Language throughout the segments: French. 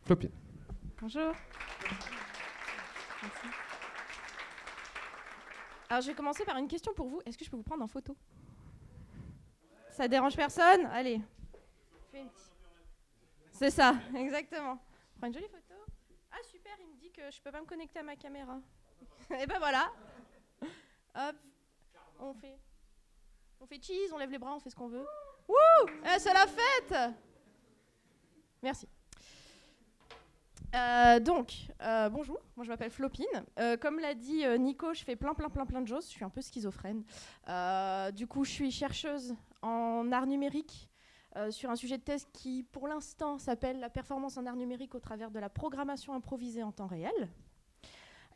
Flopine. Bonjour. Merci. Alors, je vais commencer par une question pour vous. Est-ce que je peux vous prendre en photo? Ça dérange personne? Allez. C'est ça, exactement. Prends une jolie photo. Ah, super, il me dit que je peux pas me connecter à ma caméra. Et ben voilà. Hop. On fait cheese, on lève les bras, on fait ce qu'on veut. Wouh! C'est la fête! Merci. Bonjour, moi je m'appelle Flopine. Comme l'a dit Nico, je fais plein de choses. Je suis un peu schizophrène. Du coup, je suis chercheuse en art numérique sur un sujet de thèse qui, pour l'instant, s'appelle la performance en art numérique au travers de la programmation improvisée en temps réel.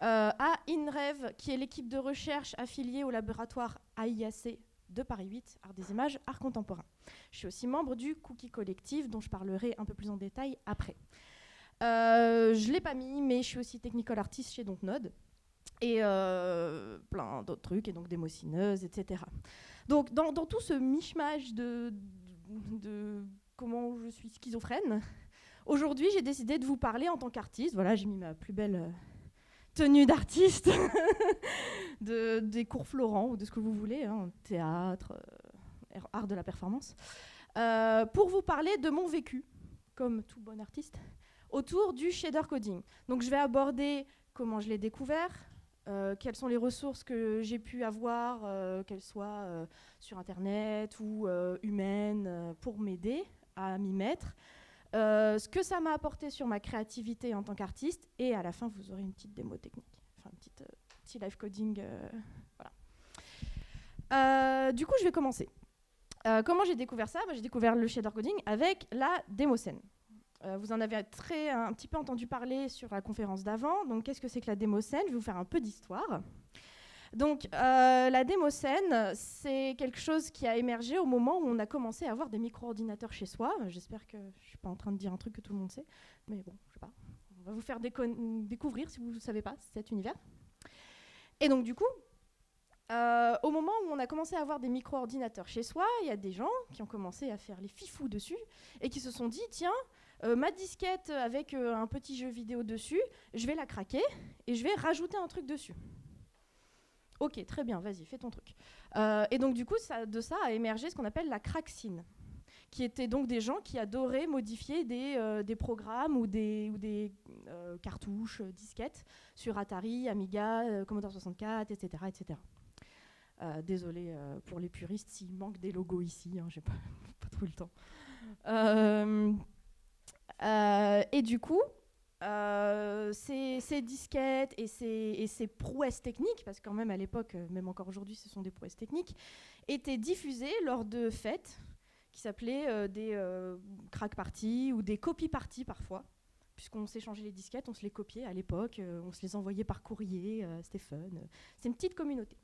À INREV, qui est l'équipe de recherche affiliée au laboratoire AIAC de Paris 8, Art des images, art contemporain. Je suis aussi membre du Cookie Collective, dont je parlerai un peu plus en détail après. Je ne l'ai pas mis, mais je suis aussi technical artist chez Dontnod et plein d'autres trucs, et donc démocineuse, etc. Donc, dans tout ce mishmash de comment je suis schizophrène, aujourd'hui, j'ai décidé de vous parler en tant qu'artiste. Voilà, j'ai mis ma plus belle tenue d'artiste, des cours Florent ou de ce que vous voulez, hein, théâtre, art de la performance, pour vous parler de mon vécu, comme tout bon artiste, autour du shader coding. Donc je vais aborder comment je l'ai découvert, quelles sont les ressources que j'ai pu avoir, qu'elles soient sur Internet ou humaines, pour m'aider à m'y mettre, ce que ça m'a apporté sur ma créativité en tant qu'artiste, et à la fin, vous aurez une petite démo technique, enfin un petit live coding. Voilà. Du coup, je vais commencer. Comment j'ai découvert ça? J'ai découvert le shader coding avec la démoscène. Vous en avez un petit peu entendu parler sur la conférence d'avant. Donc, qu'est-ce que c'est que la démoscène? Je vais vous faire un peu d'histoire. Donc, la démoscène, c'est quelque chose qui a émergé au moment où on a commencé à avoir des micro-ordinateurs chez soi. J'espère que je ne suis pas en train de dire un truc que tout le monde sait. Mais bon, je sais pas. On va vous faire découvrir, si vous ne savez pas, cet univers. Et donc, du coup, au moment où on a commencé à avoir des micro-ordinateurs chez soi, il y a des gens qui ont commencé à faire les fifous dessus et qui se sont dit, tiens, ma disquette avec un petit jeu vidéo dessus, je vais la craquer et je vais rajouter un truc dessus. Ok, très bien, vas-y, fais ton truc. Et donc du coup, de ça a émergé ce qu'on appelle la crackscene, qui étaient donc des gens qui adoraient modifier des programmes ou des cartouches, disquettes sur Atari, Amiga, Commodore 64, etc. etc. Désolée pour les puristes s'il manque des logos ici, hein, j'ai pas trouvé le temps. Et du coup, ces disquettes et ces prouesses techniques, parce que quand même à l'époque, même encore aujourd'hui, ce sont des prouesses techniques, étaient diffusées lors de fêtes qui s'appelaient des crack parties ou des copy parties parfois, puisqu'on s'échangeait les disquettes, on se les copiait à l'époque, on se les envoyait par courrier, c'était fun. C'est une petite communauté.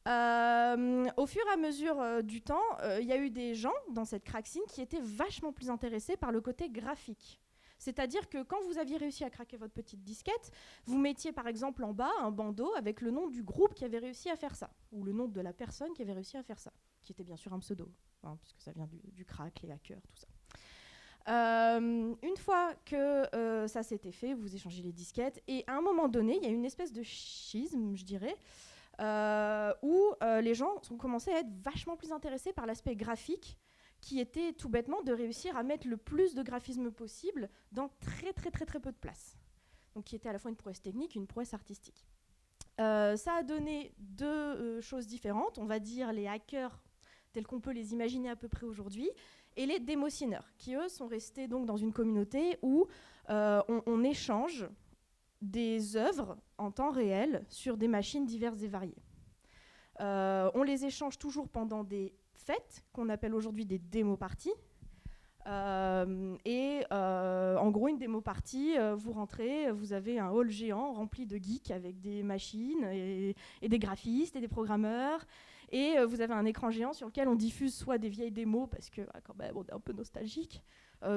Au fur et à mesure du temps, il y a eu des gens dans cette crack scene qui étaient vachement plus intéressés par le côté graphique. C'est-à-dire que quand vous aviez réussi à craquer votre petite disquette, vous mettiez par exemple en bas un bandeau avec le nom du groupe qui avait réussi à faire ça, ou le nom de la personne qui avait réussi à faire ça, qui était bien sûr un pseudo, hein, puisque ça vient du crack, les hackers, tout ça. Une fois que ça s'était fait, vous échangez les disquettes, et à un moment donné, il y a une espèce de schisme, je dirais, où les gens ont commencé à être vachement plus intéressés par l'aspect graphique, qui était tout bêtement de réussir à mettre le plus de graphisme possible dans très peu de place. Donc qui était à la fois une prouesse technique et une prouesse artistique. Ça a donné deux choses différentes, on va dire les hackers tels qu'on peut les imaginer à peu près aujourd'hui, et les démocineurs, qui eux sont restés donc dans une communauté où on échange des œuvres en temps réel sur des machines diverses et variées. On les échange toujours pendant des fêtes, qu'on appelle aujourd'hui des démo-parties. En gros, une démo-partie, vous rentrez, vous avez un hall géant rempli de geeks avec des machines et des graphistes et des programmeurs. Et vous avez un écran géant sur lequel on diffuse soit des vieilles démos, parce que quand même, on est un peu nostalgique,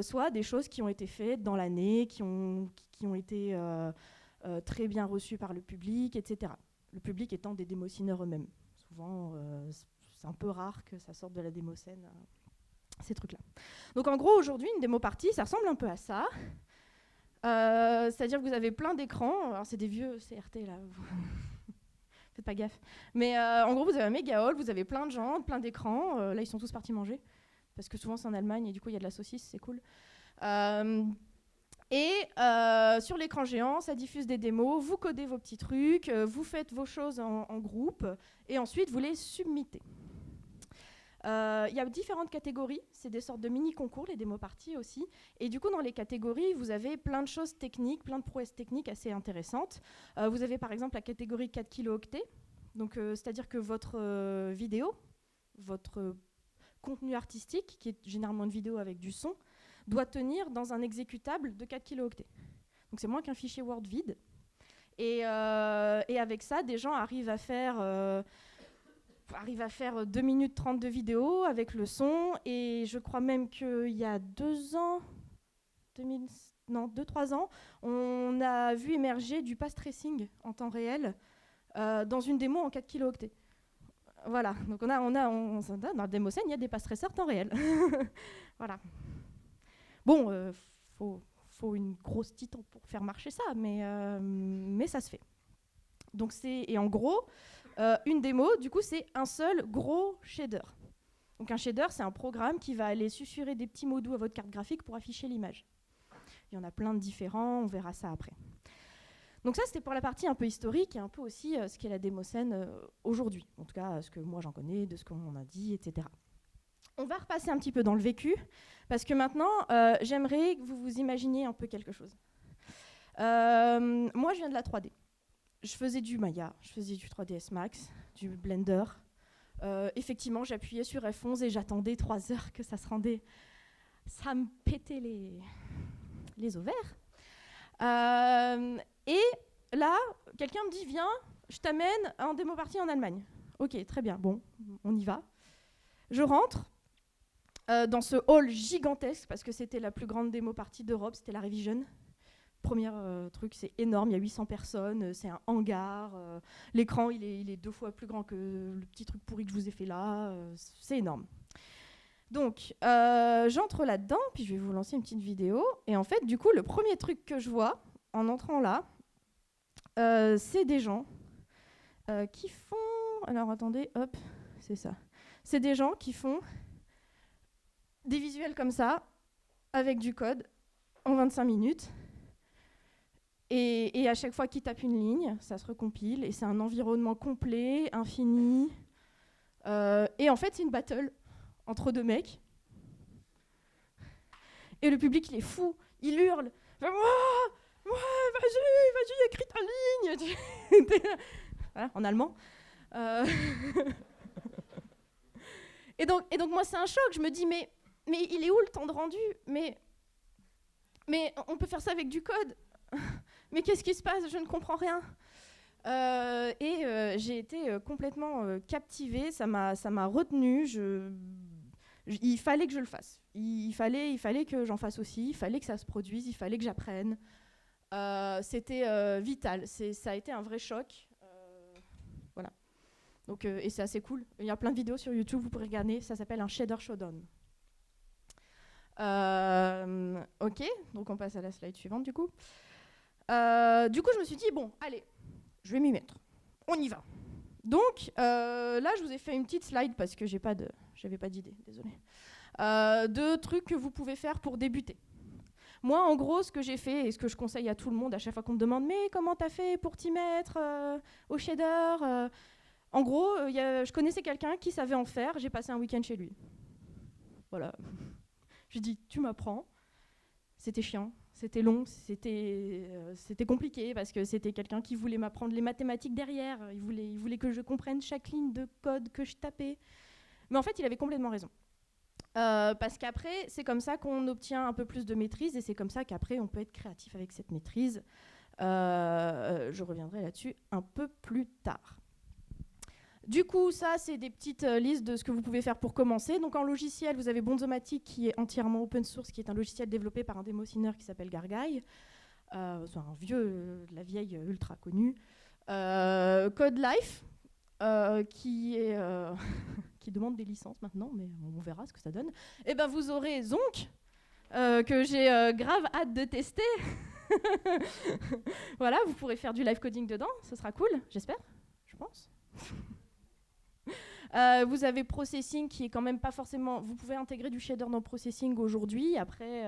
soit des choses qui ont été faites dans l'année, qui ont été très bien reçues par le public, etc. Le public étant des démocineurs eux-mêmes. Souvent, c'est un peu rare que ça sorte de la démoscène, ces trucs-là. Donc en gros, aujourd'hui, une démo partie, ça ressemble un peu à ça. C'est-à-dire que vous avez plein d'écrans. Alors, c'est des vieux CRT, là. Faites pas gaffe. Mais en gros, vous avez un méga hall, vous avez plein de gens, plein d'écrans. Là, ils sont tous partis manger. Parce que souvent, c'est en Allemagne et du coup, il y a de la saucisse, c'est cool. Sur l'écran géant, ça diffuse des démos. Vous codez vos petits trucs, vous faites vos choses en groupe. Et ensuite, vous les submittez. Il y a différentes catégories, c'est des sortes de mini-concours, les démo-parties aussi. Et du coup, dans les catégories, vous avez plein de choses techniques, plein de prouesses techniques assez intéressantes. Vous avez par exemple la catégorie 4 kilooctets, donc c'est-à-dire que votre vidéo, votre contenu artistique, qui est généralement une vidéo avec du son, doit tenir dans un exécutable de 4 kilooctets. Donc c'est moins qu'un fichier Word vide. Et avec ça, des gens arrivent à faire 2 minutes 30 de vidéo avec le son, et je crois même qu'il y a 2-3 ans, on a vu émerger du path tracing en temps réel dans une démo en 4 kilooctets. Voilà, donc dans la démo scène, il y a des path tracers en temps réel. Voilà. Bon, faut une grosse titan pour faire marcher ça, mais ça se fait. Donc et en gros, une démo, du coup, c'est un seul gros shader. Donc un shader, c'est un programme qui va aller susurrer des petits mots doux à votre carte graphique pour afficher l'image. Il y en a plein de différents, on verra ça après. Donc ça, c'était pour la partie un peu historique et un peu aussi ce qu'est la démoscène aujourd'hui. En tout cas, ce que moi j'en connais, de ce qu'on a dit, etc. On va repasser un petit peu dans le vécu, parce que maintenant, j'aimerais que vous vous imaginiez un peu quelque chose. Moi, je viens de la 3D. Je faisais du Maya, je faisais du 3ds Max, du Blender. Effectivement, j'appuyais sur F11 et j'attendais 3 heures que ça se rendait. Ça me pétait les ovaires. Et là, quelqu'un me dit, viens, je t'amène en démo partie en Allemagne. Ok, très bien, bon, on y va. Je rentre dans ce hall gigantesque, parce que c'était la plus grande démo partie d'Europe, c'était la Revision. Premier truc, c'est énorme, il y a 800 personnes, c'est un hangar, l'écran il est 2 fois plus grand que le petit truc pourri que je vous ai fait là, c'est énorme. Donc, j'entre là-dedans, puis je vais vous lancer une petite vidéo, et en fait, du coup, le premier truc que je vois, en entrant là, c'est des gens qui font... Alors, attendez, hop, c'est ça. C'est des gens qui font des visuels comme ça, avec du code, en 25 minutes, et à chaque fois qu'ils tapent une ligne, ça se recompile, et c'est un environnement complet, infini. Et en fait, c'est une battle entre 2 mecs. Et le public, il est fou, il hurle. Ouais, vas-y, écris ta ligne. Voilà, en allemand. Et donc, moi, c'est un choc. Je me dis, mais il est où le temps de rendu ? Mais on peut faire ça avec du code. Mais qu'est-ce qui se passe ? Je ne comprends rien. J'ai été complètement captivée, ça m'a retenue. Il fallait que je le fasse. Il fallait que j'en fasse aussi, il fallait que ça se produise, il fallait que j'apprenne. C'était vital, ça a été un vrai choc. Voilà. Donc, et c'est assez cool. Il y a plein de vidéos sur YouTube, vous pourrez regarder, ça s'appelle un shader showdown. Ok, donc on passe à la slide suivante du coup. Du coup, je me suis dit, bon, allez, je vais m'y mettre. On y va. Donc, là, je vous ai fait une petite slide parce que j'avais pas d'idée, désolée. De trucs que vous pouvez faire pour débuter. Moi, en gros, ce que j'ai fait et ce que je conseille à tout le monde à chaque fois qu'on me demande « Mais comment t'as fait pour t'y mettre au shader ?» En gros, je connaissais quelqu'un qui savait en faire, j'ai passé un week-end chez lui. Voilà. J'ai dit « Tu m'apprends ». C'était chiant. C'était long, c'était compliqué parce que c'était quelqu'un qui voulait m'apprendre les mathématiques derrière. Il voulait que je comprenne chaque ligne de code que je tapais. Mais en fait, il avait complètement raison. Parce qu'après, c'est comme ça qu'on obtient un peu plus de maîtrise et c'est comme ça qu'après, on peut être créatif avec cette maîtrise. Je reviendrai là-dessus un peu plus tard. Du coup, ça, c'est des petites listes de ce que vous pouvez faire pour commencer. Donc, en logiciel, vous avez Bonzomatic, qui est entièrement open source, qui est un logiciel développé par un démosciner qui s'appelle Gargaï. C'est un vieux, de la vieille ultra connue. CodeLife, qui demande des licences maintenant, mais on verra ce que ça donne. Et ben, vous aurez Zonk, que j'ai grave hâte de tester. Voilà, vous pourrez faire du live coding dedans, ce sera cool, j'espère, je pense. Vous avez Processing qui est quand même pas forcément... Vous pouvez intégrer du shader dans Processing aujourd'hui. Après,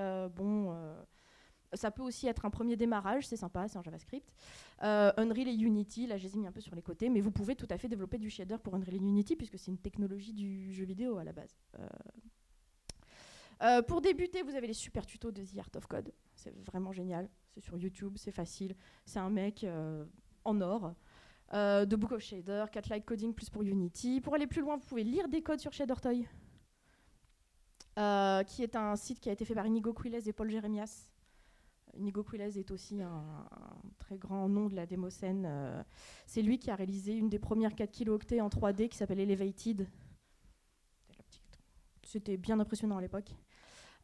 ça peut aussi être un premier démarrage, c'est sympa, c'est en JavaScript. Unreal et Unity, là je les ai mis un peu sur les côtés, mais vous pouvez tout à fait développer du shader pour Unreal et Unity puisque c'est une technologie du jeu vidéo à la base. Pour débuter, vous avez les super tutos de The Art of Code. C'est vraiment génial. C'est sur YouTube, c'est facile. C'est un mec en or. The Book of Shader, Catlight Coding plus pour Unity. Pour aller plus loin, vous pouvez lire des codes sur ShaderToy, qui est un site qui a été fait par Inigo Quiles et Paul Jeremias. Inigo Quiles est aussi un très grand nom de la démoscène. C'est lui qui a réalisé une des premières 4 kilooctets en 3D qui s'appelle Elevated. C'était bien impressionnant à l'époque.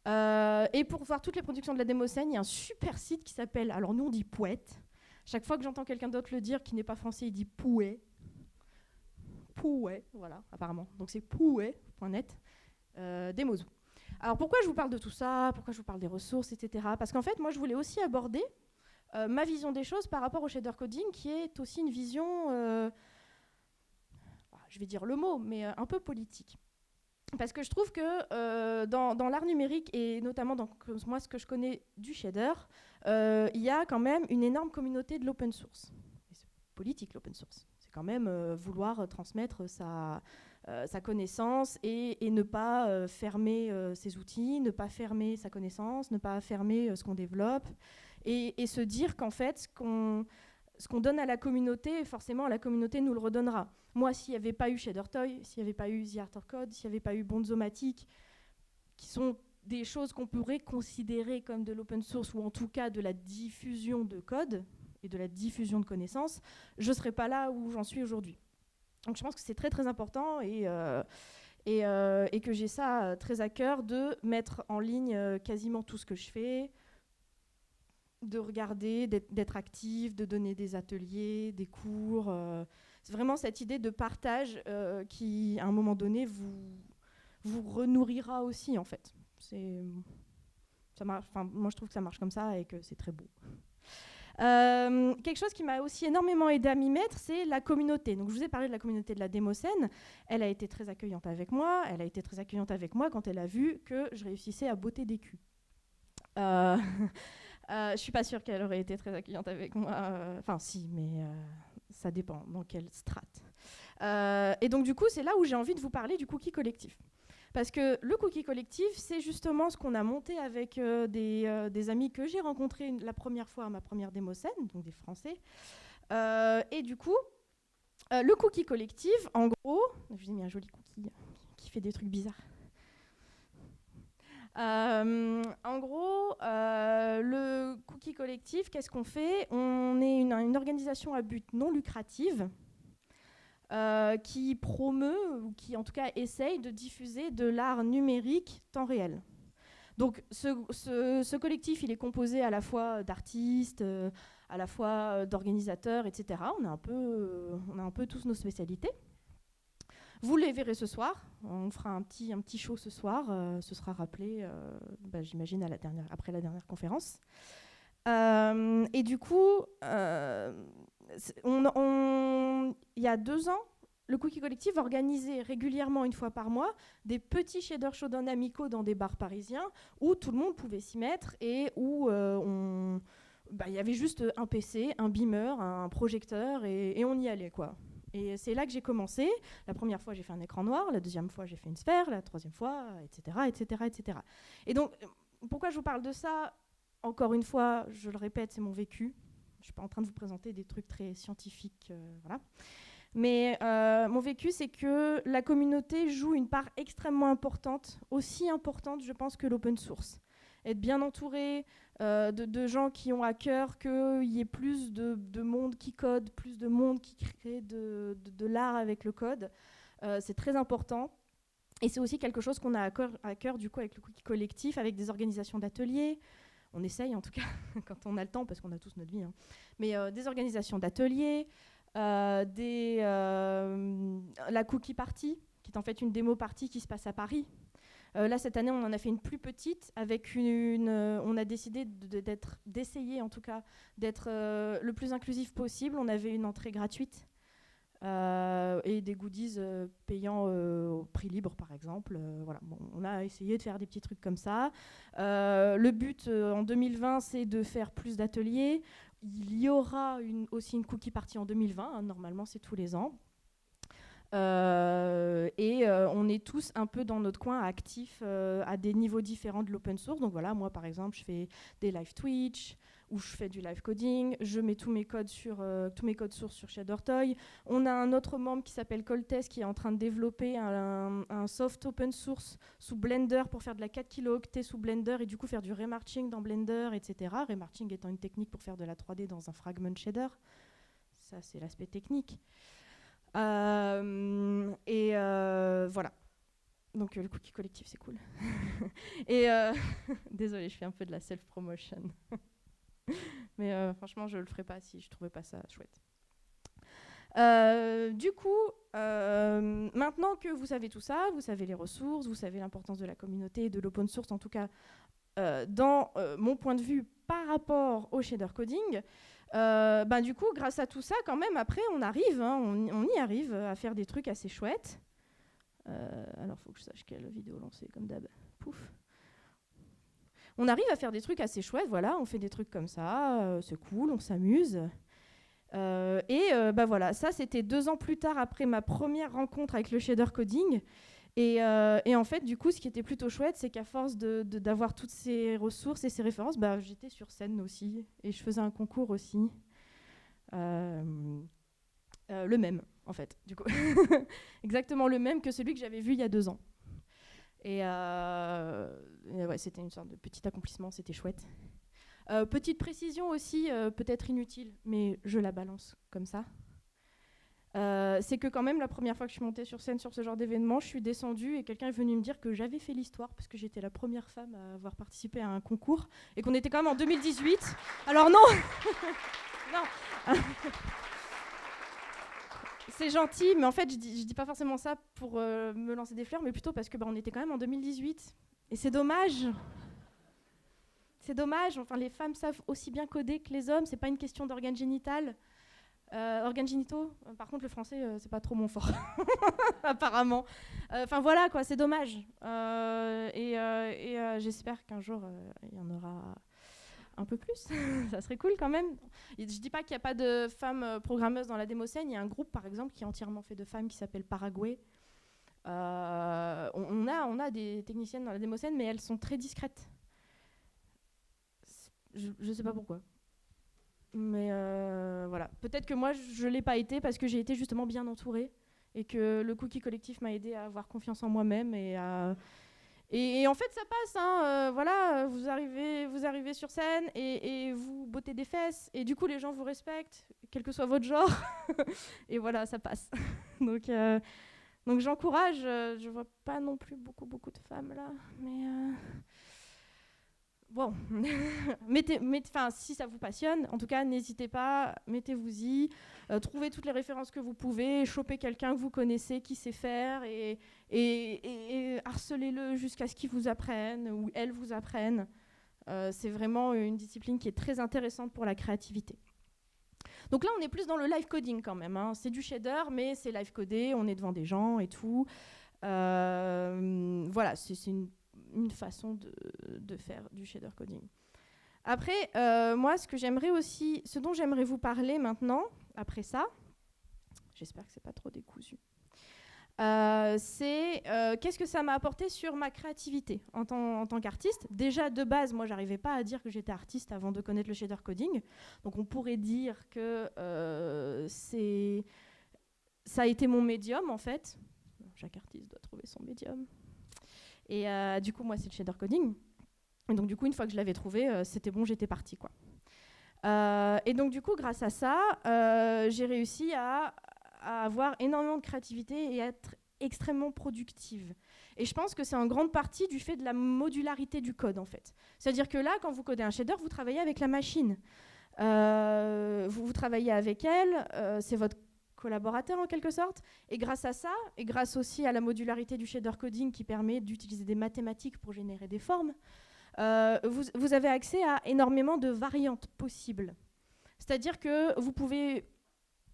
Et pour voir toutes les productions de la démoscène, il y a un super site qui s'appelle, alors nous on dit Pouette. Chaque fois que j'entends quelqu'un d'autre le dire qui n'est pas français, il dit Pouet. Pouet, voilà, apparemment. Donc c'est pouet.net, Demozo. Alors pourquoi je vous parle de tout ça, pourquoi je vous parle des ressources, etc. Parce qu'en fait, moi je voulais aussi aborder ma vision des choses par rapport au shader coding, qui est aussi une vision, je vais dire le mot, mais un peu politique. Parce que je trouve que dans l'art numérique, et notamment dans moi ce que je connais du shader, il y a quand même une énorme communauté de l'open source. Et c'est politique l'open source. C'est quand même vouloir transmettre sa connaissance et ne pas fermer ses outils, ne pas fermer sa connaissance, ne pas fermer ce qu'on développe, et se dire qu'en fait, ce qu'on donne à la communauté, forcément, la communauté nous le redonnera. Moi, s'il n'y avait pas eu ShaderToy, s'il n'y avait pas eu The Art of Code, s'il n'y avait pas eu Bonzomatic, qui sont des choses qu'on pourrait considérer comme de l'open source, ou en tout cas de la diffusion de code et de la diffusion de connaissances, je ne serais pas là où j'en suis aujourd'hui. Donc je pense que c'est très très important et que j'ai ça très à cœur de mettre en ligne quasiment tout ce que je fais, de regarder, d'être active, de donner des ateliers, des cours. C'est vraiment cette idée de partage qui, à un moment donné, vous renourrira aussi, en fait. Moi, je trouve que ça marche comme ça et que c'est très beau. Quelque chose qui m'a aussi énormément aidé à m'y mettre, c'est la communauté. Donc, je vous ai parlé de la communauté de la démoscène. Elle a été très accueillante avec moi. Elle a été très accueillante avec moi quand elle a vu que je réussissais à botter des culs. Je suis pas sûre qu'elle aurait été très accueillante avec moi. Enfin, si, mais ça dépend dans quelle strate. Et donc, du coup, c'est là où j'ai envie de vous parler du cookie collectif. Parce que le cookie collectif, c'est justement ce qu'on a monté avec des amis que j'ai rencontrés la première fois à ma première démoscène, donc des Français. Et du coup, le cookie collectif, en gros, je vous ai mis un joli cookie qui fait des trucs bizarres. En gros, le cookie collectif, qu'est-ce qu'on fait ? On est une organisation à but non lucratif qui promeut, ou qui en tout cas essaye de diffuser de l'art numérique temps réel. Donc ce collectif, il est composé à la fois d'artistes, à la fois d'organisateurs, etc. On a un peu tous nos spécialités. Vous les verrez ce soir. On fera un petit show ce soir. Ce sera rappelé, j'imagine, après la dernière conférence. Et du coup, il y a 2 ans, le Cookie Collectif organisait régulièrement, une fois par mois, des petits shader showdown amicaux dans des bars parisiens où tout le monde pouvait s'y mettre et où il y avait juste un PC, un beamer, un projecteur et on y allait, quoi. Et c'est là que j'ai commencé. La première fois, j'ai fait un écran noir. La deuxième fois, j'ai fait une sphère. La troisième fois, etc., etc., etc. Et donc, pourquoi je vous parle de ça ? Encore une fois, je le répète, c'est mon vécu. Je ne suis pas en train de vous présenter des trucs très scientifiques, voilà. Mais mon vécu, c'est que la communauté joue une part extrêmement importante, aussi importante, je pense, que l'open source. Être bien entouré de gens qui ont à cœur qu'il y ait plus de monde qui code, plus de monde qui crée de l'art avec le code, c'est très important. Et c'est aussi quelque chose qu'on a à cœur du coup avec le Cookie Collectif, avec des organisations d'ateliers. On essaye en tout cas, quand on a le temps, parce qu'on a tous notre vie, hein. Mais des organisations d'ateliers, la Cookie Party, qui est en fait une démo party qui se passe à Paris. Là, cette année, on en a fait une plus petite, avec on a décidé d'essayer en tout cas, d'être le plus inclusif possible. On avait une entrée gratuite et des goodies payants au prix libre, par exemple. Voilà. Bon, on a essayé de faire des petits trucs comme ça. Le but en 2020, c'est de faire plus d'ateliers. Il y aura aussi une cookie party en 2020. Hein, normalement, c'est tous les ans. On est tous un peu dans notre coin actifs à des niveaux différents de l'open source. Donc voilà, moi par exemple, je fais des live Twitch ou je fais du live coding. Je mets tous mes codes sources sur ShaderToy. On a un autre membre qui s'appelle Coltes qui est en train de développer un soft open source sous Blender pour faire de la 4 kilo-octets sous Blender et du coup faire du remarching dans Blender, etc. Remarching étant une technique pour faire de la 3D dans un fragment shader. Ça, c'est l'aspect technique. Voilà. Donc le cookie collectif, c'est cool. Désolée, je fais un peu de la self-promotion. Mais franchement, je le ferais pas si je trouvais pas ça chouette. Du coup, maintenant que vous savez tout ça, vous savez les ressources, vous savez l'importance de la communauté et de l'open source, en tout cas dans mon point de vue par rapport au shader coding, du coup, grâce à tout ça, quand même, après, on arrive, hein, on y arrive à faire des trucs assez chouettes. Alors, il faut que je sache quelle vidéo lancer, comme d'hab. Pouf. On arrive à faire des trucs assez chouettes, voilà, on fait des trucs comme ça, c'est cool, on s'amuse. Voilà, ça, c'était 2 ans plus tard, après ma première rencontre avec le shader coding. Et en fait, du coup, ce qui était plutôt chouette, c'est qu'à force d'avoir toutes ces ressources et ces références, j'étais sur scène aussi, et je faisais un concours aussi. Le même, en fait, du coup. Exactement le même que celui que j'avais vu il y a 2 ans. Et ouais, c'était une sorte de petit accomplissement, c'était chouette. Petite précision aussi, peut-être inutile, mais je la balance comme ça. C'est que quand même, la première fois que je suis montée sur scène sur ce genre d'événement, je suis descendue et quelqu'un est venu me dire que j'avais fait l'histoire parce que j'étais la première femme à avoir participé à un concours et qu'on était quand même en 2018. Alors non non. C'est gentil, mais en fait, je dis pas forcément ça pour me lancer des fleurs, mais plutôt parce que on était quand même en 2018. Et c'est dommage. C'est dommage. Enfin, les femmes savent aussi bien coder que les hommes. C'est pas une question d'organes génitales. Organes génitaux. Par contre, le français, c'est pas trop mon fort, apparemment. Enfin voilà, quoi. C'est dommage. J'espère qu'un jour, il y en aura un peu plus. Ça serait cool quand même. Je dis pas qu'il n'y a pas de femmes programmeuses dans la démoscène. Il y a un groupe, par exemple, qui est entièrement fait de femmes qui s'appelle Paraguay. On a des techniciennes dans la démoscène, mais elles sont très discrètes. Je sais pas pourquoi. Mais voilà. Peut-être que moi, je ne l'ai pas été parce que j'ai été justement bien entourée et que le cookie collectif m'a aidé à avoir confiance en moi-même et en fait, ça passe. Hein, voilà, vous arrivez sur scène et vous bottez des fesses et du coup, les gens vous respectent, quel que soit votre genre. Et voilà, ça passe. Donc j'encourage. Je vois pas non plus beaucoup de femmes là, mais bon, si ça vous passionne, en tout cas, n'hésitez pas, mettez-vous-y, trouvez toutes les références que vous pouvez, chopez quelqu'un que vous connaissez qui sait faire et harcelez-le jusqu'à ce qu'il vous apprenne ou elle vous apprenne. C'est vraiment une discipline qui est très intéressante pour la créativité. Donc là, on est plus dans le live coding quand même. Hein. C'est du shader, mais c'est live codé, on est devant des gens et tout. Voilà, c'est une façon de faire du shader coding. Après, moi, ce dont j'aimerais vous parler maintenant, après ça, j'espère que c'est pas trop décousu, c'est qu'est-ce que ça m'a apporté sur ma créativité en tant qu'artiste. Déjà, de base, moi, j'arrivais pas à dire que j'étais artiste avant de connaître le shader coding. Donc, on pourrait dire que ça a été mon médium, en fait. Chaque artiste doit trouver son médium. Et du coup, moi, c'est le shader coding. Et donc, du coup, une fois que je l'avais trouvé, c'était bon, j'étais partie, quoi. Et donc, du coup, grâce à ça, j'ai réussi à avoir énormément de créativité et à être extrêmement productive. Et je pense que c'est en grande partie du fait de la modularité du code, en fait. C'est-à-dire que là, quand vous codez un shader, vous travaillez avec la machine. Vous travaillez avec elle, c'est votre collaborateurs en quelque sorte. Et grâce à ça, et grâce aussi à la modularité du shader coding qui permet d'utiliser des mathématiques pour générer des formes, vous avez accès à énormément de variantes possibles. C'est-à-dire que vous pouvez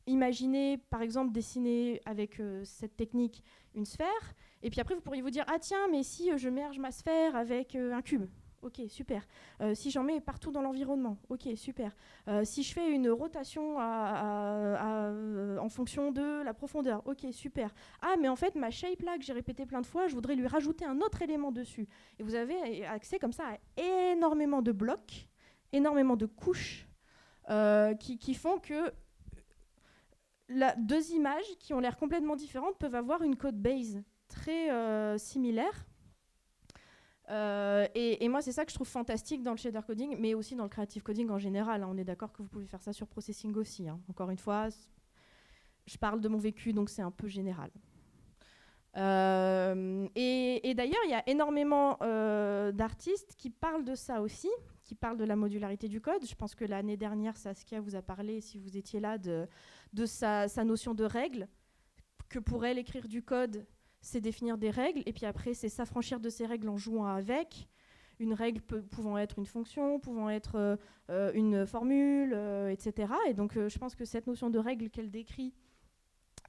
imaginer, par exemple, dessiner avec cette technique une sphère, et puis après vous pourriez vous dire, ah tiens, mais si je merge ma sphère avec un cube, ok, super. Si j'en mets partout dans l'environnement, ok, super. Si je fais une rotation en fonction de la profondeur, ok, super. Ah, mais en fait, ma shape là, que j'ai répété plein de fois, je voudrais lui rajouter un autre élément dessus. Et vous avez accès comme ça à énormément de blocs, énormément de couches, qui font que deux images qui ont l'air complètement différentes peuvent avoir une code base très similaire. Et moi, c'est ça que je trouve fantastique dans le shader coding, mais aussi dans le creative coding en général. Hein. On est d'accord que vous pouvez faire ça sur processing aussi. Hein. Encore une fois, je parle de mon vécu, donc c'est un peu général. Et d'ailleurs, il y a énormément d'artistes qui parlent de ça aussi, qui parlent de la modularité du code. Je pense que l'année dernière, Saskia vous a parlé, si vous étiez là, de sa notion de règles, que pour elle, écrire du code, c'est définir des règles, et puis après, c'est s'affranchir de ces règles en jouant avec. Une règle pouvant être une fonction, pouvant être une formule, etc. Et donc, je pense que cette notion de règle qu'elle décrit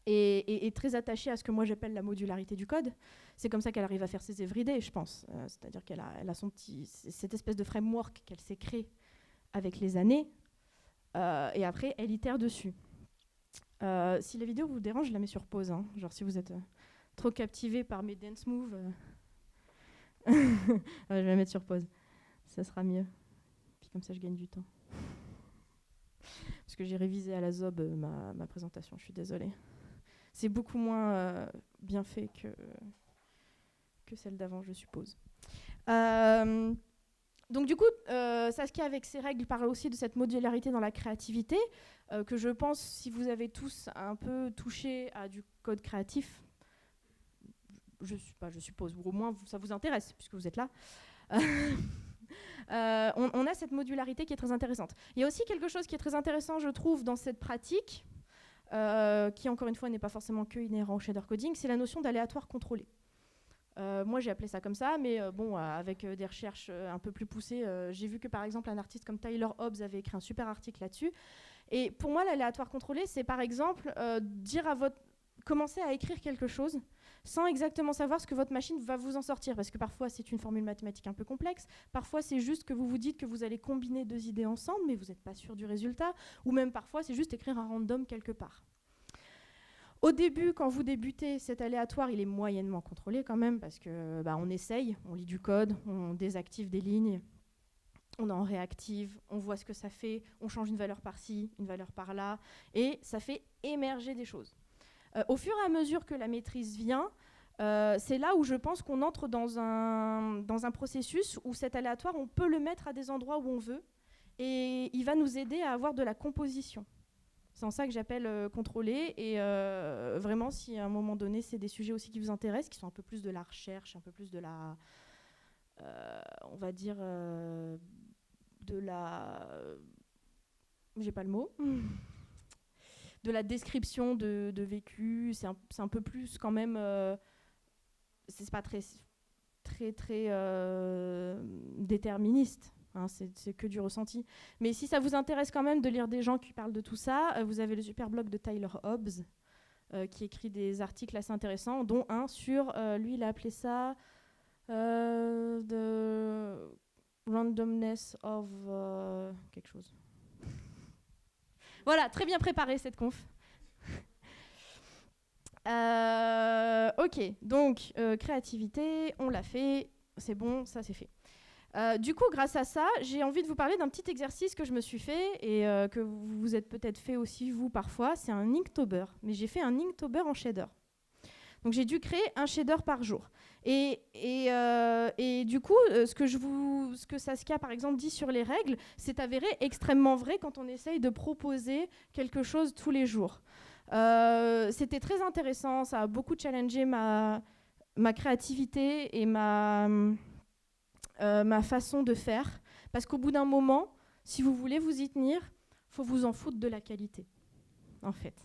est très attachée à ce que moi j'appelle la modularité du code. C'est comme ça qu'elle arrive à faire ses everyday, je pense. C'est-à-dire qu'elle a cette espèce de framework qu'elle s'est créé avec les années, et après, elle itère dessus. Si la vidéo vous dérange, je la mets sur pause. Hein. Genre, si vous êtes trop captivé par mes dance moves, je vais la mettre sur pause. Ça sera mieux. Puis comme ça, je gagne du temps. Parce que j'ai révisé à la zob ma présentation, je suis désolée. C'est beaucoup moins bien fait que celle d'avant, je suppose. Donc du coup, Saskia, avec ses règles, parle aussi de cette modularité dans la créativité, que je pense, si vous avez tous un peu touché à du code créatif, je suppose, ou au moins ça vous intéresse, puisque vous êtes là, on a cette modularité qui est très intéressante. Il y a aussi quelque chose qui est très intéressant, je trouve, dans cette pratique, qui encore une fois n'est pas forcément que inhérent au shader coding, c'est la notion d'aléatoire contrôlé. Moi j'ai appelé ça comme ça, mais bon, avec des recherches un peu plus poussées, j'ai vu que par exemple un artiste comme Tyler Hobbs avait écrit un super article là-dessus. Et pour moi, l'aléatoire contrôlé, c'est par exemple commencer à écrire quelque chose sans exactement savoir ce que votre machine va vous en sortir, parce que parfois c'est une formule mathématique un peu complexe, parfois c'est juste que vous vous dites que vous allez combiner deux idées ensemble, mais vous n'êtes pas sûr du résultat, ou même parfois c'est juste écrire un random quelque part. Au début, quand vous débutez, cet aléatoire, il est moyennement contrôlé quand même, parce que on essaye, on lit du code, on désactive des lignes, on en réactive, on voit ce que ça fait, on change une valeur par-ci, une valeur par-là, et ça fait émerger des choses. Au fur et à mesure que la maîtrise vient, c'est là où je pense qu'on entre dans un processus où cet aléatoire, on peut le mettre à des endroits où on veut, et il va nous aider à avoir de la composition. C'est en ça que j'appelle contrôler, et vraiment, si à un moment donné, c'est des sujets aussi qui vous intéressent, qui sont un peu plus de la recherche, un peu plus de la, on va dire, de la, j'ai pas le mot, de la description de vécu, c'est un peu plus quand même, c'est pas très déterministe. Hein, c'est que du ressenti. Mais si ça vous intéresse quand même de lire des gens qui parlent de tout ça, vous avez le super blog de Tyler Hobbs, qui écrit des articles assez intéressants, dont un sur, lui il a appelé ça The Randomness of quelque chose. Voilà, très bien préparé cette conf. Ok, donc créativité, on l'a fait, c'est bon, ça c'est fait. Du coup, grâce à ça, j'ai envie de vous parler d'un petit exercice que je me suis fait et que vous vous êtes peut-être fait aussi, vous, parfois. C'est un Inktober. Mais j'ai fait un Inktober en shader. Donc, j'ai dû créer un shader par jour. Et du coup, ce que Saskia, par exemple, dit sur les règles, c'est avéré extrêmement vrai quand on essaye de proposer quelque chose tous les jours. C'était très intéressant. Ça a beaucoup challengé ma créativité et ma façon de faire, parce qu'au bout d'un moment, si vous voulez vous y tenir, il faut vous en foutre de la qualité, en fait.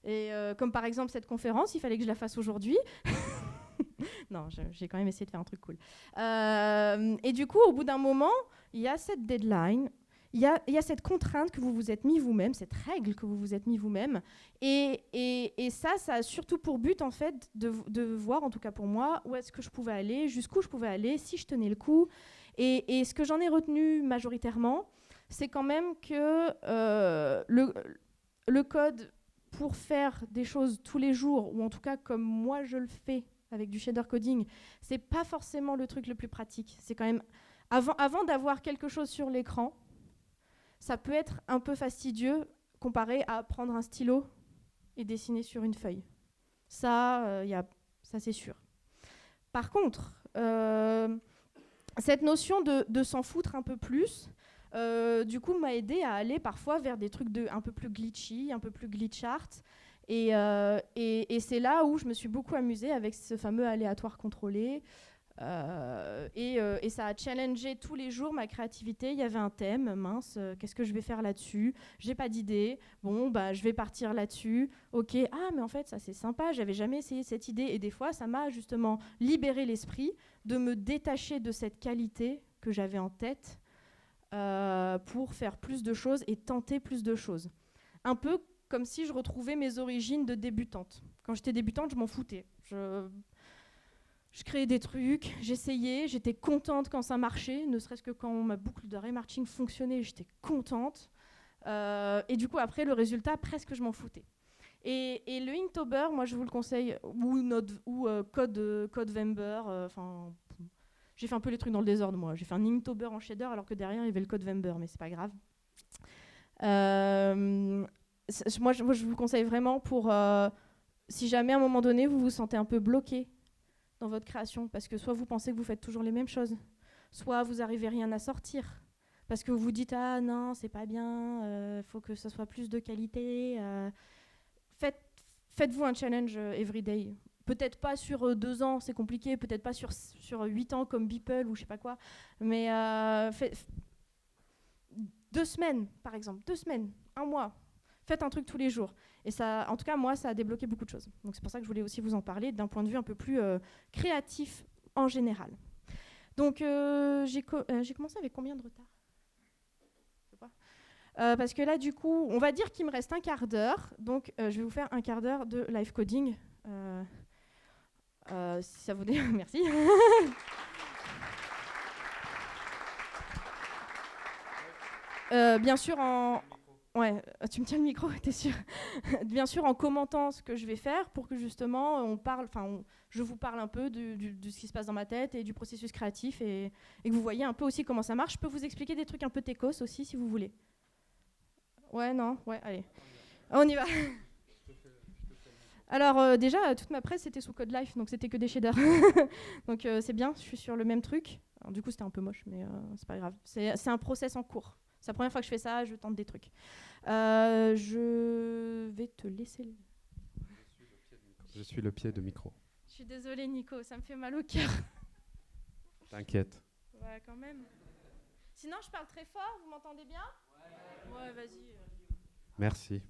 Et comme par exemple cette conférence, il fallait que je la fasse aujourd'hui. Non, j'ai quand même essayé de faire un truc cool. Et du coup, au bout d'un moment, il y a cette deadline, il y a cette contrainte que vous vous êtes mis vous-même, cette règle que vous vous êtes mis vous-même. Et ça a surtout pour but, en fait, de voir, en tout cas pour moi, où est-ce que je pouvais aller, jusqu'où je pouvais aller, si je tenais le coup. Et ce que j'en ai retenu majoritairement, c'est quand même que le code, pour faire des choses tous les jours, ou en tout cas comme moi je le fais avec du shader coding, c'est pas forcément le truc le plus pratique. C'est quand même, avant d'avoir quelque chose sur l'écran, ça peut être un peu fastidieux comparé à prendre un stylo et dessiner sur une feuille. Ça, ça c'est sûr. Par contre, cette notion de s'en foutre un peu plus, du coup, m'a aidé à aller parfois vers des trucs un peu plus glitchy, un peu plus glitch art. Et c'est là où je me suis beaucoup amusée avec ce fameux aléatoire contrôlé. Et ça a challengé tous les jours ma créativité. Il y avait un thème, mince, qu'est-ce que je vais faire là-dessus? J'ai pas d'idée. Bon, bah, je vais partir là-dessus. Ok, mais en fait, ça c'est sympa, j'avais jamais essayé cette idée. Et des fois, ça m'a justement libéré l'esprit de me détacher de cette qualité que j'avais en tête pour faire plus de choses et tenter plus de choses. Un peu comme si je retrouvais mes origines de débutante. Quand j'étais débutante, je m'en foutais. Je créais des trucs, j'essayais, j'étais contente quand ça marchait, ne serait-ce que quand ma boucle de remarching fonctionnait, j'étais contente. Et du coup, après, le résultat, presque je m'en foutais. Et le Inktober, moi, je vous le conseille, ou Codevember, j'ai fait un peu les trucs dans le désordre, moi. J'ai fait un Inktober en shader, alors que derrière, il y avait le Codevember, mais c'est pas grave. Moi, je vous le conseille vraiment pour... si jamais, à un moment donné, vous vous sentez un peu bloqué dans votre création, parce que soit vous pensez que vous faites toujours les mêmes choses, soit vous n'arrivez rien à sortir, parce que vous vous dites « Ah non, c'est pas bien, faut que ça soit plus de qualité. » Faites-vous un challenge everyday. Peut-être pas sur 2 ans, c'est compliqué, peut-être pas sur 8 ans comme Beeple ou je sais pas quoi, mais 2 semaines, par exemple, 2 semaines, 1 mois. Faites un truc tous les jours. Et ça, en tout cas, moi, ça a débloqué beaucoup de choses. Donc c'est pour ça que je voulais aussi vous en parler d'un point de vue un peu plus créatif en général. Donc j'ai commencé avec combien de retard? Je sais pas. Parce que là, du coup, on va dire qu'il me reste un quart d'heure. Donc je vais vous faire un quart d'heure de live coding. Si ça vous dit, merci. Bien sûr, ouais, tu me tiens le micro, t'es sûr? Bien sûr, en commentant ce que je vais faire pour que justement je vous parle un peu de ce qui se passe dans ma tête et du processus créatif et que vous voyez un peu aussi comment ça marche. Je peux vous expliquer des trucs un peu techos aussi si vous voulez. Ouais, non, ouais, allez. On y va. Alors déjà, toute ma presse c'était sous CodeLife, donc c'était que des shaders. Donc c'est bien, je suis sur le même truc. Alors, du coup c'était un peu moche, mais c'est pas grave. C'est un process en cours. C'est la première fois que je fais ça, je tente des trucs. Je vais te laisser... Je suis le pied de micro. Je suis désolée Nico, ça me fait mal au cœur. T'inquiète. Ouais, quand même. Sinon je parle très fort, vous m'entendez bien? Ouais, vas-y. Merci.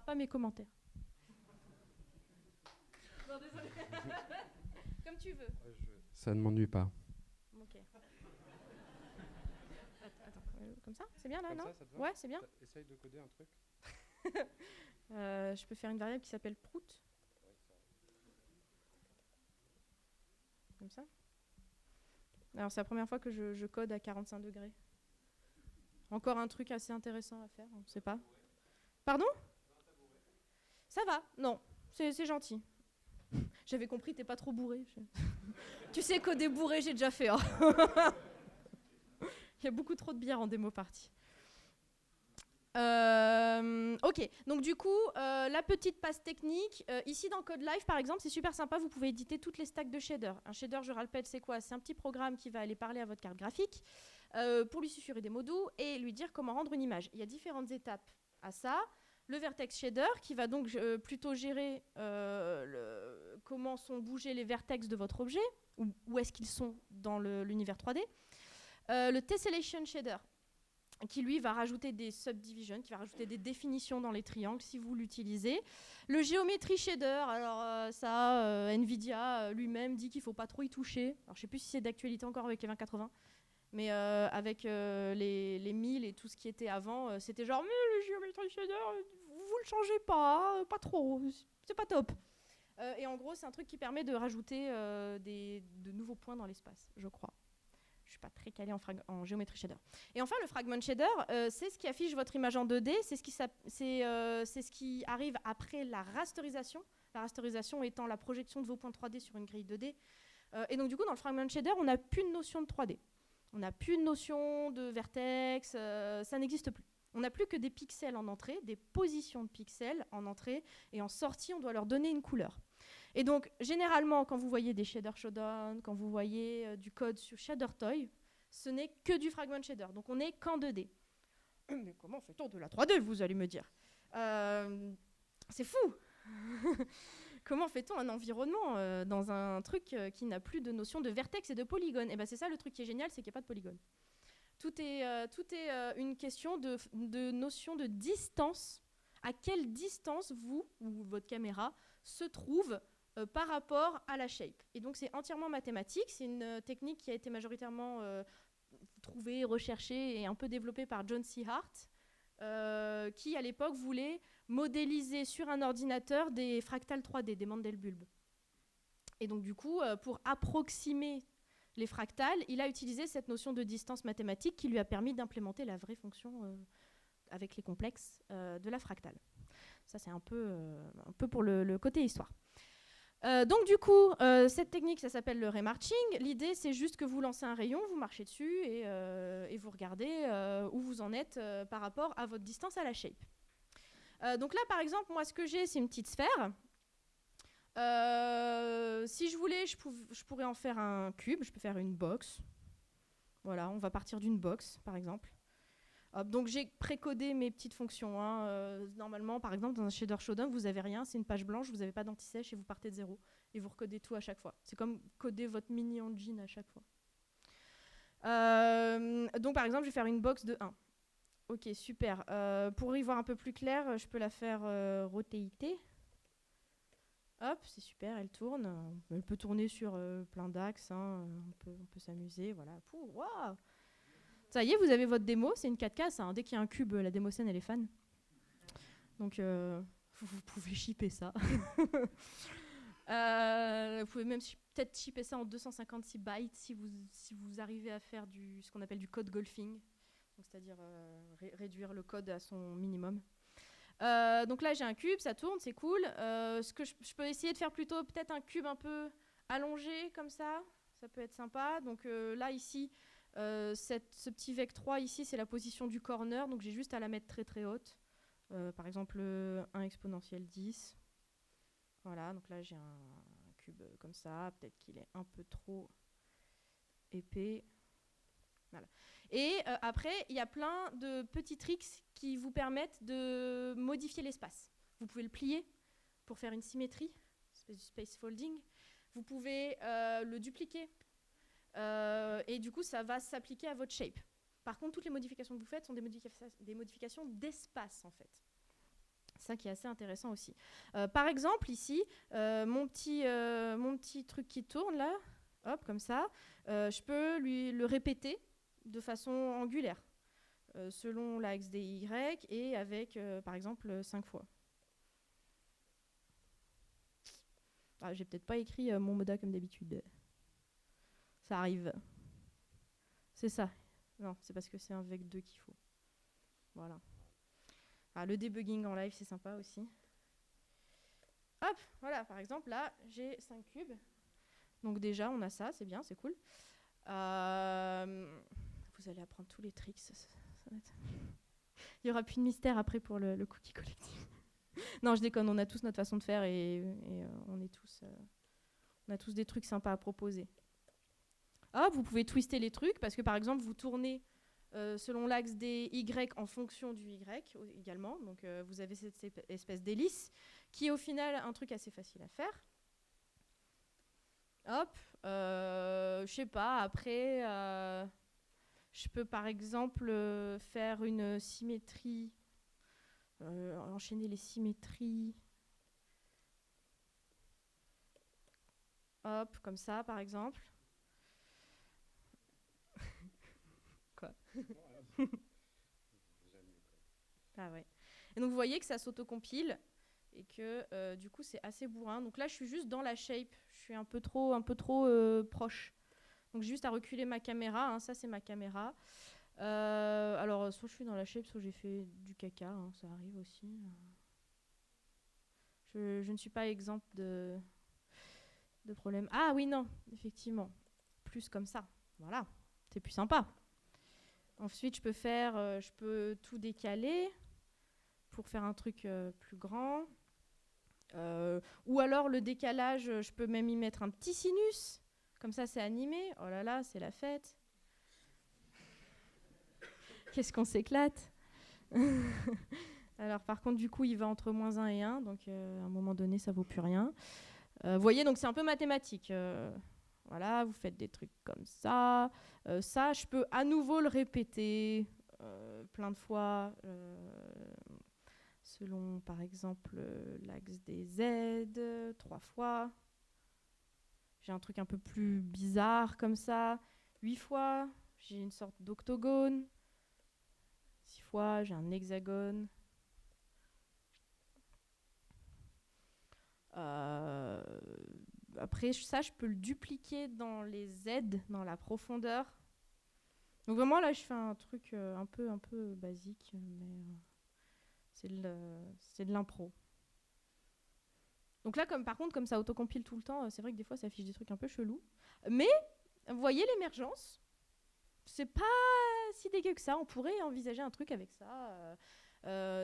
Pas mes commentaires. Non, désolé. Comme tu veux. Ça ne m'ennuie pas. Ok. Attends, comme ça? C'est bien là, Comme non? ça te va? Ouais, c'est bien. Essaye de coder un truc. Je peux faire une variable qui s'appelle prout. Comme ça. Alors c'est la première fois que je code à 45 degrés. Encore un truc assez intéressant à faire, on ne sait pas. Pardon? Ça va, non, c'est gentil. J'avais compris, t'es pas trop bourré. Tu sais, coder bourré, j'ai déjà fait. Hein. Il y a beaucoup trop de bière en démo partie. Ok, donc du coup, la petite passe technique. Ici dans CodeLife, par exemple, c'est super sympa, vous pouvez éditer toutes les stacks de shader. Un shader, je rappelle, c'est quoi? C'est un petit programme qui va aller parler à votre carte graphique pour lui susurrer des mots doux et lui dire comment rendre une image. Il y a différentes étapes à ça. Le vertex shader qui va donc plutôt gérer comment sont bougés les vertex de votre objet, où est-ce qu'ils sont dans l'univers 3D. Le tessellation shader, qui lui va rajouter des subdivisions, qui va rajouter des définitions dans les triangles si vous l'utilisez. Le Geometry Shader, alors Nvidia lui-même dit qu'il ne faut pas trop y toucher. Alors, je ne sais plus si c'est d'actualité encore avec les 2080, mais avec les 1000 et tout ce qui était avant, c'était genre, mais le Geometry Shader, vous le changez pas, pas trop, c'est pas top. Et en gros, c'est un truc qui permet de rajouter de nouveaux points dans l'espace, je crois. Je ne suis pas très calée en Geometry Shader. Et enfin, le Fragment Shader, c'est ce qui affiche votre image en 2D, c'est ce qui arrive après la rasterisation. La rasterisation étant la projection de vos points 3D sur une grille 2D. Et donc, du coup, dans le Fragment Shader, on n'a plus de notion de 3D. On n'a plus de notion de vertex, ça n'existe plus. On n'a plus que des pixels en entrée, des positions de pixels en entrée, et en sortie, on doit leur donner une couleur. Et donc, généralement, quand vous voyez des shader showdown, quand vous voyez du code sur ShaderToy, ce n'est que du fragment shader. Donc, on n'est qu'en 2D. Mais comment fait-on de la 3D, vous allez me dire? C'est fou. Comment fait-on un environnement dans un truc qui n'a plus de notion de vertex et de polygone? Et ben, c'est ça le truc qui est génial, c'est qu'il n'y a pas de polygone. Tout est une question de notion de distance. À quelle distance vous ou votre caméra se trouve par rapport à la shape. Et donc c'est entièrement mathématique, c'est une technique qui a été majoritairement trouvée, recherchée et un peu développée par John C. Hart, qui à l'époque voulait modéliser sur un ordinateur des fractales 3D, des Mandelbulbs. Et donc du coup, pour approximer les fractales, il a utilisé cette notion de distance mathématique qui lui a permis d'implémenter la vraie fonction avec les complexes de la fractale. Ça c'est un peu pour le côté histoire. Donc du coup, cette technique, ça s'appelle le remarching. L'idée, c'est juste que vous lancez un rayon, vous marchez dessus et vous regardez où vous en êtes par rapport à votre distance à la shape. Donc là, par exemple, moi, ce que j'ai, c'est une petite sphère. Si je voulais, je pourrais en faire un cube. Je peux faire une box. Voilà, on va partir d'une box, par exemple. Donc j'ai précodé mes petites fonctions. Normalement, par exemple, dans un shader showdown, vous n'avez rien, c'est une page blanche, vous n'avez pas d'anti-sèche et vous partez de zéro. Et vous recodez tout à chaque fois. C'est comme coder votre mini-engine à chaque fois. Donc par exemple, je vais faire une box de 1. Ok, super. Pour y voir un peu plus clair, je peux la faire rotater. Hop, c'est super, elle tourne. Elle peut tourner sur plein d'axes. On peut s'amuser. Voilà. Waouh! Ça y est, vous avez votre démo, c'est une 4K. Dès qu'il y a un cube, la démoscène, elle est fan. Donc, vous pouvez shipper ça. Vous pouvez même peut-être shipper ça en 256 bytes si vous arrivez à faire ce qu'on appelle du code golfing, c'est-à-dire réduire le code à son minimum. Donc là, j'ai un cube, ça tourne, c'est cool. Ce que je peux essayer de faire plutôt, peut-être un cube un peu allongé comme ça peut être sympa. Donc là, ici, ce petit vec 3 ici, c'est la position du corner, donc j'ai juste à la mettre très très haute. Par exemple, 1 exponentielle 10. Voilà, donc là j'ai un cube comme ça, peut-être qu'il est un peu trop épais. Voilà. Et après, il y a plein de petits tricks qui vous permettent de modifier l'espace. Vous pouvez le plier pour faire une symétrie, espèce de space folding. Vous pouvez le dupliquer. Et du coup, ça va s'appliquer à votre shape. Par contre, toutes les modifications que vous faites sont des modifications d'espace, en fait. C'est ça qui est assez intéressant aussi. Par exemple, ici, mon petit truc qui tourne, là, hop, comme ça, je peux le répéter de façon angulaire, selon l'axe des Y, et avec, par exemple, 5 fois. J'ai peut-être pas écrit mon moda comme d'habitude. Ça arrive. C'est ça. Non, c'est parce que c'est un vec 2 qu'il faut. Voilà. Le debugging en live, c'est sympa aussi. Hop, voilà, par exemple, là, j'ai 5 cubes. Donc déjà, on a ça, c'est bien, c'est cool. Vous allez apprendre tous les tricks. Ça va être... Il n'y aura plus de mystère après pour le cookie collectif. Non, je déconne, on a tous notre façon de faire et on a tous des trucs sympas à proposer. Hop, vous pouvez twister les trucs parce que par exemple vous tournez selon l'axe des Y en fonction du Y également. Donc vous avez cette espèce d'hélice qui est au final un truc assez facile à faire. Hop, je sais pas, après Je peux par exemple faire une symétrie, enchaîner les symétries. Hop, comme ça par exemple. Quoi? Ah ouais. Et donc vous voyez que ça s'autocompile et que du coup c'est assez bourrin. Donc là je suis juste dans la shape, je suis un peu trop proche. Donc j'ai juste à reculer ma caméra, hein. Ça c'est ma caméra. Alors soit je suis dans la shape, soit j'ai fait du caca, hein. Ça arrive aussi. Je ne suis pas exempte de problème. Ah oui, non, effectivement. Plus comme ça. Voilà, c'est plus sympa. Ensuite, je peux tout décaler pour faire un truc plus grand. Ou alors le décalage, je peux même y mettre un petit sinus. Comme ça, c'est animé. Oh là là, c'est la fête. Qu'est-ce qu'on s'éclate. Alors par contre, du coup, il va entre -1 et 1. Donc à un moment donné, ça vaut plus rien. Vous voyez, donc c'est un peu mathématique. Voilà, vous faites des trucs comme ça. Ça, je peux à nouveau le répéter plein de fois, selon, par exemple, l'axe des Z, 3 fois. J'ai un truc un peu plus bizarre comme ça, 8 fois. J'ai une sorte d'octogone. 6 fois, j'ai un hexagone. Après, ça, je peux le dupliquer dans les Z, dans la profondeur. Donc vraiment, là, je fais un truc un peu basique, mais c'est de l'impro. Donc là, par contre, comme ça autocompile tout le temps, c'est vrai que des fois, ça affiche des trucs un peu chelous. Mais, vous voyez l'émergence, c'est pas si dégueu que ça. On pourrait envisager un truc avec ça.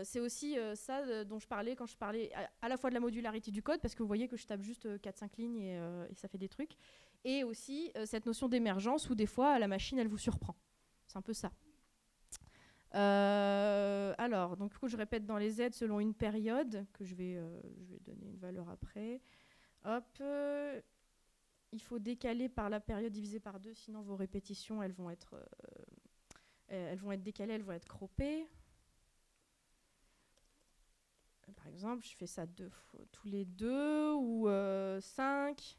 C'est aussi ça dont je parlais quand je parlais à la fois de la modularité du code, parce que vous voyez que je tape juste 4-5 lignes et ça fait des trucs, et aussi cette notion d'émergence où des fois la machine elle vous surprend. C'est un peu ça. Alors, donc du coup je répète dans les Z selon une période que je vais donner une valeur après. Hop, il faut décaler par la période divisée par 2, sinon vos répétitions elles vont être décalées, elles vont être croppées. Par exemple, je fais ça tous les 2 ou 5.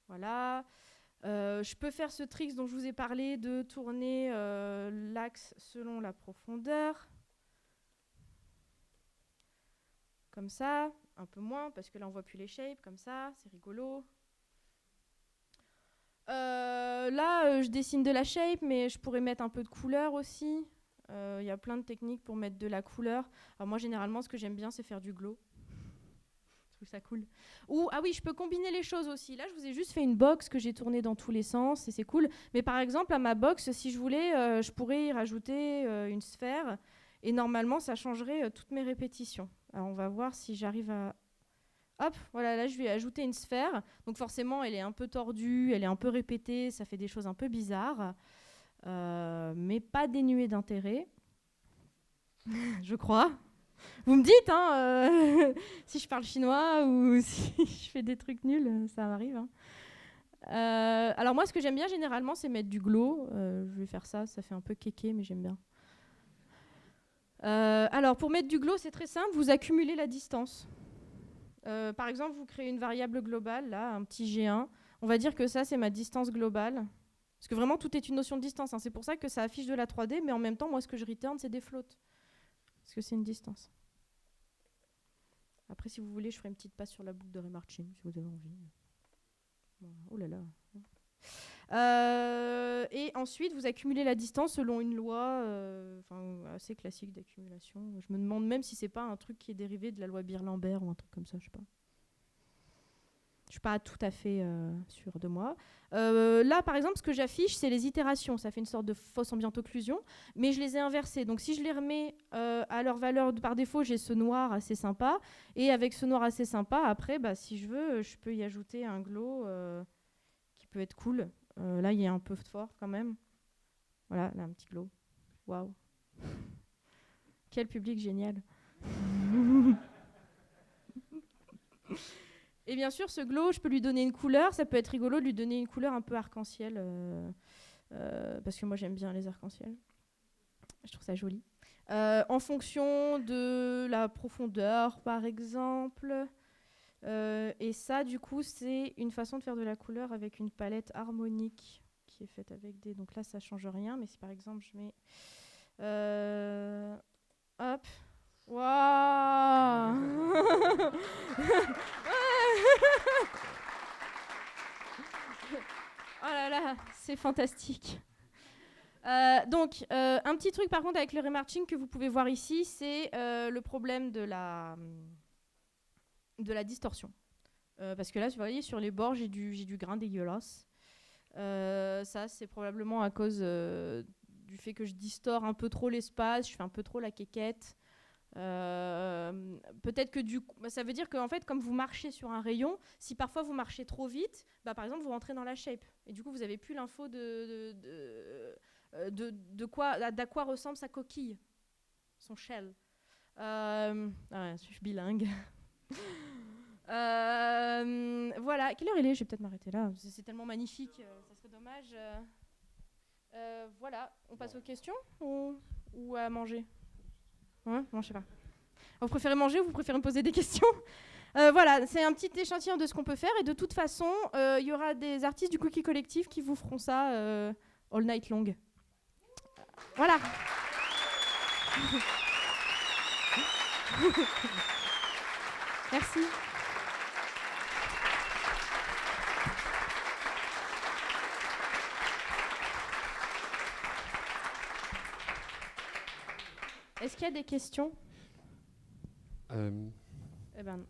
Voilà. Je peux faire ce trick dont je vous ai parlé de tourner l'axe selon la profondeur. Comme ça, un peu moins, parce que là on voit plus les shapes, comme ça, c'est rigolo. Là, je dessine de la shape, mais je pourrais mettre un peu de couleur aussi. Il y a plein de techniques pour mettre de la couleur. Alors moi, généralement, ce que j'aime bien, c'est faire du glow. Je trouve ça cool. Ou, ah oui, je peux combiner les choses aussi. Là, je vous ai juste fait une box que j'ai tournée dans tous les sens, et c'est cool. Mais par exemple, à ma box, si je voulais, je pourrais y rajouter une sphère. Et normalement, ça changerait toutes mes répétitions. Alors, on va voir si j'arrive à... Hop, voilà, là, je vais ajouter une sphère. Donc forcément, elle est un peu tordue, elle est un peu répétée, ça fait des choses un peu bizarres. Mais pas dénué d'intérêt, je crois. Vous me dites, hein, si je parle chinois ou si je fais des trucs nuls, ça m'arrive. Hein. Alors moi, ce que j'aime bien généralement, c'est mettre du glow. Je vais faire ça, ça fait un peu kéké, mais j'aime bien. Alors pour mettre du glow, c'est très simple, vous accumulez la distance. Par exemple, vous créez une variable globale, là, un petit G1. On va dire que ça, c'est ma distance globale. Parce que vraiment, tout est une notion de distance. Hein. C'est pour ça que ça affiche de la 3D, mais en même temps, moi, ce que je return, c'est des floats. Parce que c'est une distance. Après, si vous voulez, je ferai une petite passe sur la boucle de Remarching, si vous avez envie. Voilà. Oh là là. Et ensuite, vous accumulez la distance selon une loi assez classique d'accumulation. Je me demande même si c'est pas un truc qui est dérivé de la loi Beer-Lambert ou un truc comme ça, je sais pas. Je suis pas tout à fait sûre de moi. Là, par exemple, ce que j'affiche, c'est les itérations. Ça fait une sorte de fausse ambient occlusion, mais je les ai inversées. Donc, si je les remets à leur valeur par défaut, j'ai ce noir assez sympa. Et avec ce noir assez sympa, après, si je veux, je peux y ajouter un glow qui peut être cool. Là, il y a un peu fort quand même. Voilà, là, un petit glow. Waouh. Quel public génial. Et bien sûr, ce glow, je peux lui donner une couleur. Ça peut être rigolo de lui donner une couleur un peu arc-en-ciel. parce que moi j'aime bien les arcs-en-ciel. Je trouve ça joli. En fonction de la profondeur, par exemple. Et ça, du coup, c'est une façon de faire de la couleur avec une palette harmonique qui est faite avec des... Donc là, ça change rien, mais si par exemple je mets... hop. Waouh. Oh là là, c'est fantastique. Donc, un petit truc par contre avec le remarching que vous pouvez voir ici, c'est le problème de la distorsion. Parce que là, vous voyez, sur les bords, j'ai du grain dégueulasse. Ça, c'est probablement à cause du fait que je distore un peu trop l'espace, je fais un peu trop la quéquette. Peut-être que du coup, ça veut dire qu'en fait, comme vous marchez sur un rayon, si parfois vous marchez trop vite, par exemple, vous rentrez dans la shape. Et du coup, vous n'avez plus l'info d'à quoi ressemble sa coquille, son shell. Je suis bilingue. Voilà. Quelle heure il est? Je vais peut-être m'arrêter là. C'est tellement magnifique, ça serait dommage. Voilà. On passe aux questions ou à manger? Ouais, non, je sais pas. Vous préférez manger ou vous préférez me poser des questions? Voilà, c'est un petit échantillon de ce qu'on peut faire. Et de toute façon, il y aura des artistes du Cookie Collectif qui vous feront ça all night long. Voilà. Merci. Est-ce qu'il y a des questions? Euh, Eh ben,